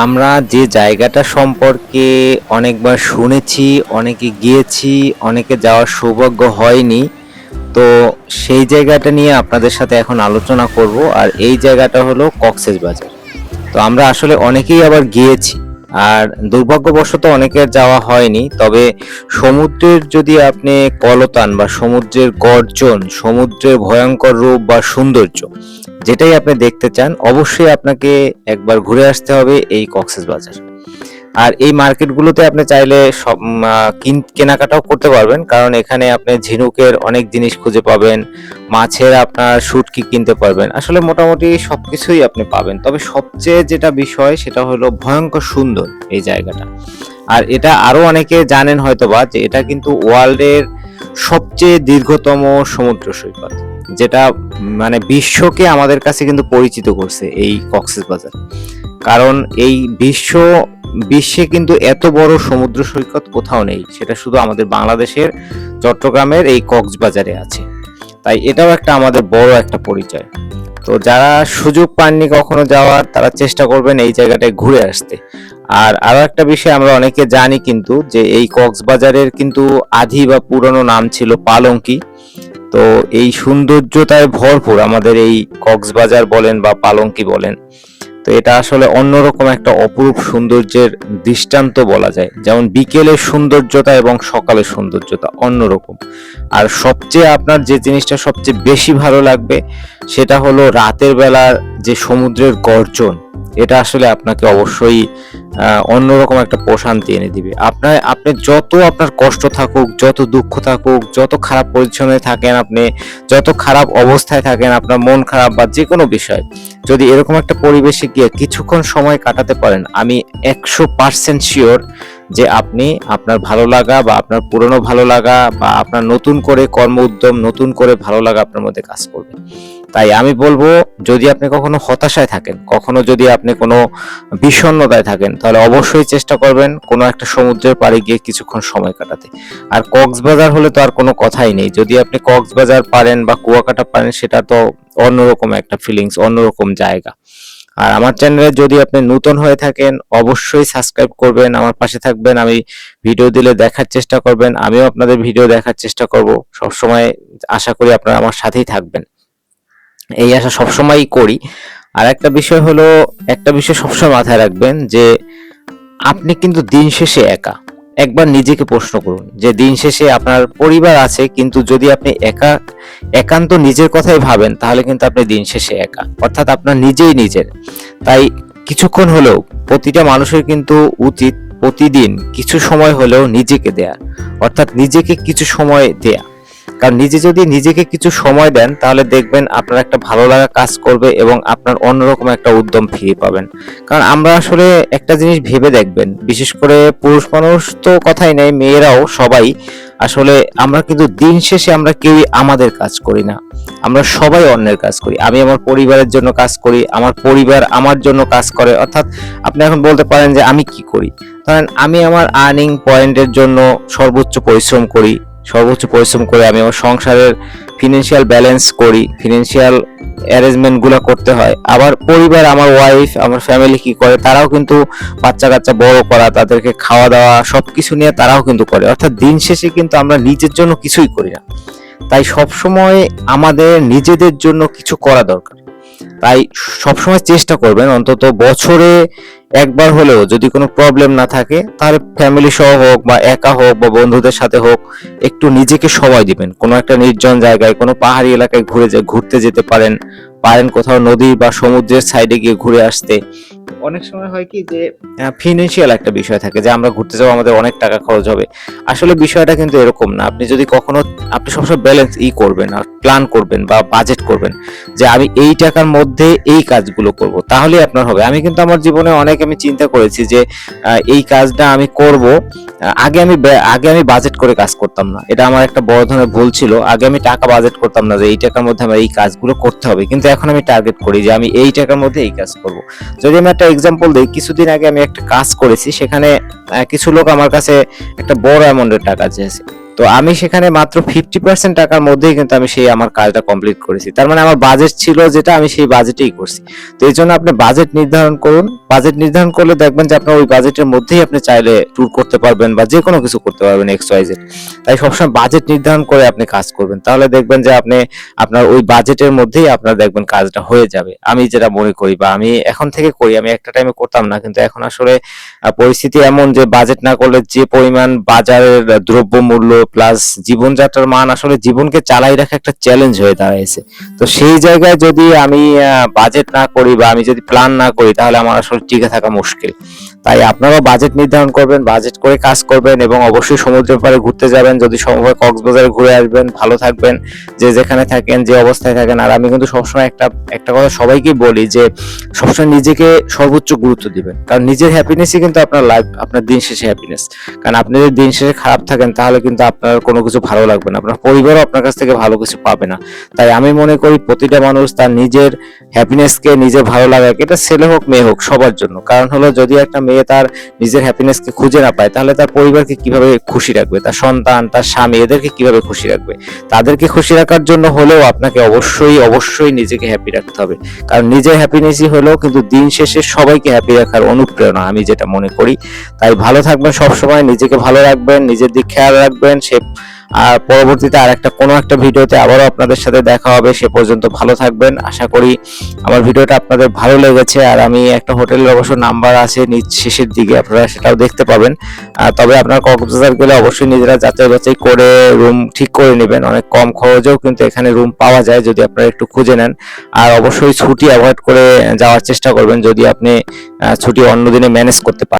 আমরা যে জায়গাটা সম্পর্কে অনেকবার শুনেছি, অনেকে গিয়েছি, অনেকে যাওয়ার সৌভাগ্য হয়নি। তো সেই জায়গাটা নিয়ে আপনাদের সাথে এখন আলোচনা করব। আর এই জায়গাটা হলো কক্সবাজার। তো আমরা আসলে অনেকেই আবার গিয়েছি, আর দুর্ভাগ্যবশত অনেকের যাওয়া হয়নি। তবে সমুদ্রের যদি আপনি কলতান বা সমুদ্রের গর্জন, সমুদ্রের ভয়ঙ্কর রূপ বা সৌন্দর্য যেটাই আপনি দেখতে চান, অবশ্যই আপনাকে একবার ঘুরে আসতে হবে এই কক্সবাজার। আর এই মার্কেটগুলোতে আপনি চাইলে সব কেনাকাটাও করতে পারবেন, কারণ এখানে আপনি ঝিনুকের অনেক জিনিস খুঁজে পাবেন, মাছের আপনার শুটকি কিনতে পারবেন, আসলে মোটামুটি সবকিছুই আপনি পাবেন। তবে সবচেয়ে যেটা বিষয় সেটা হলো ভয়ঙ্কর সুন্দর এই জায়গাটা। আর এটা আরো অনেকে জানেন হয়তোবা যে এটা কিন্তু ওয়ার্ল্ডের সবচেয়ে দীর্ঘতম সমুদ্র সৈকত, যেটা মানে বিশ্বকে আমাদের কাছে কিন্তু পরিচিত করছে এই কক্সবাজার। কারণ এই বিশ্বে কিন্তু এত বড় সমুদ্র সৈকত কোথাও নেই, সেটা শুধু আমাদের বাংলাদেশের চট্টগ্রামের এই কক্সবাজারে আছে। তাই এটাও একটা আমাদের বড় একটা পরিচয়। তো যারা সুযোগ পাননি কখনো যাওয়ার, তারা চেষ্টা করবেন এই জায়গাটায় ঘুরে আসতে। আর আরো একটা বিষয় আমরা অনেকে জানি কিন্তু, যে এই কক্সবাজারের কিন্তু আদি বা পুরনো নাম ছিল পালঙ্কি। তো এই সৌন্দর্যতায় ভরপুর আমাদের এই কক্সবাজার বলেন বা পালঙ্কি বলেন। তো এটা আসলে অন্যরকম একটা অপরূপ সৌন্দর্যের দৃষ্টান্ত বলা যায়। যেমন বিকেলের সৌন্দর্যতা এবং সকালের সৌন্দর্যতা অন্যরকম। আর সবচেয়ে আপনার যে জিনিসটা সবচেয়ে বেশি ভালো লাগবে সেটা হলো রাতের বেলার যে সমুদ্রের গর্জন। এটা আসলে আপনাকে অবশ্যই অন্যরকম একটা প্রশান্তি এনে দিবে। আপনি যত আপনার কষ্ট থাকুক, যত দুঃখ থাকুক, যত খারাপ পজিশনে থাকেন, আপনি যত খারাপ অবস্থায় থাকেন, আপনার মন খারাপ বা যে কোনো বিষয়, যদি এরকম একটা পরিবেশে গিয়ে কিছুক্ষণ সময় কাটাতে পারেন, আমি 100% শিওর যে আপনি আপনার ভালো লাগা বা আপনার পুরনো ভালো লাগা বা আপনার নতুন করে কর্ম উদ্যম, নতুন করে ভালো লাগা আপনার মধ্যে কাজ করবে। তাই আমি বলবো, যদি আপনি কখনো হতাশায় থাকেন, কখনো যদি আপনি কোনো বিষণ্ণতায় থাকেন, তাহলে অবশ্যই চেষ্টা করবেন কোনো একটা সমুদ্রের পাড়ে গিয়ে কিছুক্ষণ সময় কাটাতে। আর কক্সবাজার হলে তো আর কোনো কথাই নেই। যদি আপনি কক্সবাজার পারেন বা কুয়াকাটা পারেন, সেটা তো অন্যরকম একটা ফিলিংস, অন্যরকম জায়গা। আর আমার চ্যানেলে যদি আপনি নতুন হয়ে থাকেন, অবশ্যই সাবস্ক্রাইব করবেন, আমার পাশে থাকবেন। আমি ভিডিও দিলে দেখার চেষ্টা করবেন, আমিও আপনাদের ভিডিও দেখার চেষ্টা করব সবসময়। আশা করি আপনারা আমার সাথেই থাকবেন, এই আশা সবসময়ই করি। আর একটা বিষয় সবসময় মাথায় রাখবেন, যে আপনি কিন্তু দিন শেষে একা। একবার নিজেকে প্রশ্ন করুন যে দিন শেষে আপনার পরিবার আছে, কিন্তু যদি আপনি একান্ত নিজের কথাই ভাবেন, তাহলে কিন্তু আপনি দিন শেষে একা, অর্থাৎ আপনার নিজের। তাই কিছুক্ষণ হলেও প্রতিটা মানুষের কিন্তু উচিত প্রতিদিন কিছু সময় হলেও নিজেকে দেয়া, অর্থাৎ নিজেকে কিছু সময় দেয়া। কারণ যদি নিজেকে কিছু সময় দেন, তাহলে দেখবেন আপনার একটা ভালো লাগা কাজ করবে এবং আপনার অন্যরকম একটা উদ্যম ফিরে পাবেন। কারণ আমরা আসলে একটা জিনিস ভেবে দেখবেন, বিশেষ করে পুরুষ মানুষ তো কথাই নেই, মেয়েরাও সবাই আসলে, আমরা কিন্তু দিন শেষে আমরা কেউই আমাদের কাজ করি না, আমরা সবাই অন্যের কাজ করি। আমি আমার পরিবারের জন্য কাজ করি, আমার পরিবার আমার জন্য কাজ করে। অর্থাৎ আপনি এখন বলতে পারেন যে আমি কি করি, কারণ আমি আমার আর্নিং পয়েন্টের জন্য সর্বোচ্চ পরিশ্রম করে আমি আমার সংসারের ফিনান্সিয়াল ব্যালেন্স করি, ফিনান্সিয়াল অ্যারেঞ্জমেন্ট গুলো করতে হয়। আবার পরিবার, আমার ওয়াইফ, আমার ফ্যামিলি কি করে, তারাও কিন্তু বাচ্চা কাচ্চা বড় করা, তাদেরকে খাওয়া দাওয়া সবকিছু নিয়ে তারাও কিন্তু করে। অর্থাৎ দিন শেষে কিন্তু আমরা নিজের জন্য কিছুই করি না। তাই সবসময় আমাদের নিজেদের জন্য কিছু করা দরকার। তাই সবসময় চেষ্টা করবেন অন্তত বছরে একবার হলেও, যদি কোনো প্রবলেম না থাকে, তাহলে ফ্যামিলি সহ হোক বা একা হোক বা বন্ধুদের সাথে হোক, একটু নিজেকে সময় দিবেন। কোনো একটা নির্জন জায়গায়, কোনো পাহাড়ি এলাকায় ঘুরতে যেতে পারেন, কোথাও নদী বা সমুদ্রের সাইডে গিয়ে ঘুরে আসতে। অনেক সময় হয় কি যে ফিনান্সিয়াল একটা বিষয় থাকে, যে আমরা ঘুরতে যাবো, আমাদের অনেক টাকা খরচ হবে। আসলে বিষয়টা কিন্তু এরকম না। আপনি সবসময় ব্যালেন্স করবেন, আর প্ল্যান করবেন বা বাজেট করবেন, যে আমি এই টাকার মধ্যে এই কাজগুলো করব, তাহলেই আপনার হবে। আমি কিন্তু আমার জীবনে আমি চিন্তা করেছি যে এই কাজটা আমি করব। আগে আমি বাজেট করে কাজ করতাম না, এটা আমার একটা বড় ধরনের ভুল ছিল। আগে আমি টাকা বাজেট করতাম না যে এই টাকার মধ্যে আমার এই কাজগুলো করতে হবে, কিন্তু এখন আমি টার্গেট করি যে আমি এই টাকার মধ্যে এই কাজ করব। যদি আমি একটা এক্সাম্পল দিই, কিছুদিন আগে আমি একটা কাজ করেছি, সেখানে কিছু লোক আমার কাছে একটা বড় অ্যামাউন্টের টাকা চেয়েছে। তো আমি সেখানে মাত্র 50% টাকার মধ্যেই কিন্তু আমি সেই আমার কাজটা কমপ্লিট করেছি। তার মানে আমার বাজেট ছিল যেটা, আমি সেই বাজেটেই করছি। তো এই জন্য আপনি বাজেট নির্ধারণ করুন। বাজেট নির্ধারণ করলে দেখবেন যে আপনার ওই বাজেটের মধ্যেই আপনি চাইলে ট্যুর করতে পারবেন বা যে কোনো কিছু করতে পারবেন XYZ। তাই সবসময় বাজেট নির্ধারণ করে আপনি কাজ করবেন, তাহলে দেখবেন যে আপনি আপনার ওই বাজেটের মধ্যেই আপনার দেখবেন কাজটা হয়ে যাবে। আমি যেটা মনে করি বা আমি এখন থেকে করি, আমি একটা টাইমে করতাম না, কিন্তু এখন আসলে পরিস্থিতি এমন যে বাজেট না করলে যে পরিমাণ বাজারের দ্রব্যমূল্য প্লাস জীবনযাত্রার মান, আসলে জীবনকে চালাই রাখা একটা চ্যালেঞ্জ হয়ে দাঁড়াইছে। তো সেই জায়গায় যদি আমি বাজেট না করি বা আমি যদি প্ল্যান না করি, তাহলে আমার আসলে টিকে থাকা মুশকিল। তাই আপনারাও বাজেট নির্ধারণ করবেন, বাজেট করে কাজ করবেন এবং অবশ্যই সমুদ্রের পাড়ে ঘুরতে যাবেন। যদি সম্ভব হয় কক্সবাজারে ঘুরে আসবেন। ভালো থাকবেন, যে যেখানে থাকেন, যে অবস্থায় থাকেন। আর আমি কিন্তু সবসময় একটা কথা সবাইকে বলি যে সবসময় নিজেকে সর্বোচ্চ গুরুত্ব দিবেন, কারণ নিজের হ্যাপিনেসই কিন্তু আপনার লাইফ, আপনার দিন শেষে হ্যাপিনেস। কারণ আপনি যদি দিন শেষে খারাপ থাকেন, তাহলে কিন্তু আপনার কোনো কিছু ভালো লাগবে না, আপনার পরিবারও আপনার কাছ থেকে ভালো কিছু পাবে না। তাই আমি মনে করি প্রতিটা মানুষ তার নিজের হ্যাপিনেসকে, নিজের ভালো লাগাকে, এটা ছেলে হোক মেয়ে হোক সবার জন্য। কারণ হলো, যদি একটা মেয়ে তার নিজের হ্যাপিনেসকে খুঁজে না পায়, তাহলে তার পরিবারকে কিভাবে খুশি রাখবে, তার সন্তান, তার স্বামী, এদেরকে কিভাবে খুশি রাখবে? তাদেরকে খুশি রাখার জন্য হলেও আপনাকে অবশ্যই নিজেকে হ্যাপি রাখতে হবে। কারণ নিজের হ্যাপিনেসই হলো কিন্তু দিন শেষে সবাইকে হ্যাপি রাখার অনুপ্রেরণা, আমি যেটা মনে করি। তাই ভালো থাকবেন সবসময়, নিজেকে ভালো রাখবেন, নিজের দিক খেয়াল রাখবেন। আর পরবর্তীতে কোনো একটা ভিডিওতে আবারও আপনাদের সাথে দেখা হবে। সে পর্যন্ত ভালো থাকবেন। আশা করি আমার ভিডিওটা আপনাদের ভালো লেগেছে। আর আমি একটা হোটেলের অবশ্য নাম্বার আছে নিচ শেষের দিকে, আপনারা সেটাও দেখতে পাবেন। তবে আপনারা কক্সবাজার গেলে অবশ্যই নিজেরা যাচাই বাছাই করে রুম ঠিক করে নেবেন। অনেক কম খরচেও কিন্তু এখানে রুম পাওয়া যায় যদি আপনারা একটু খুঁজে নেন। আর অবশ্যই ছুটি অ্যাভয়েড করে যাওয়ার চেষ্টা করবেন যদি আপনি ছুটি অন্য দিনে ম্যানেজ করতে পারেন।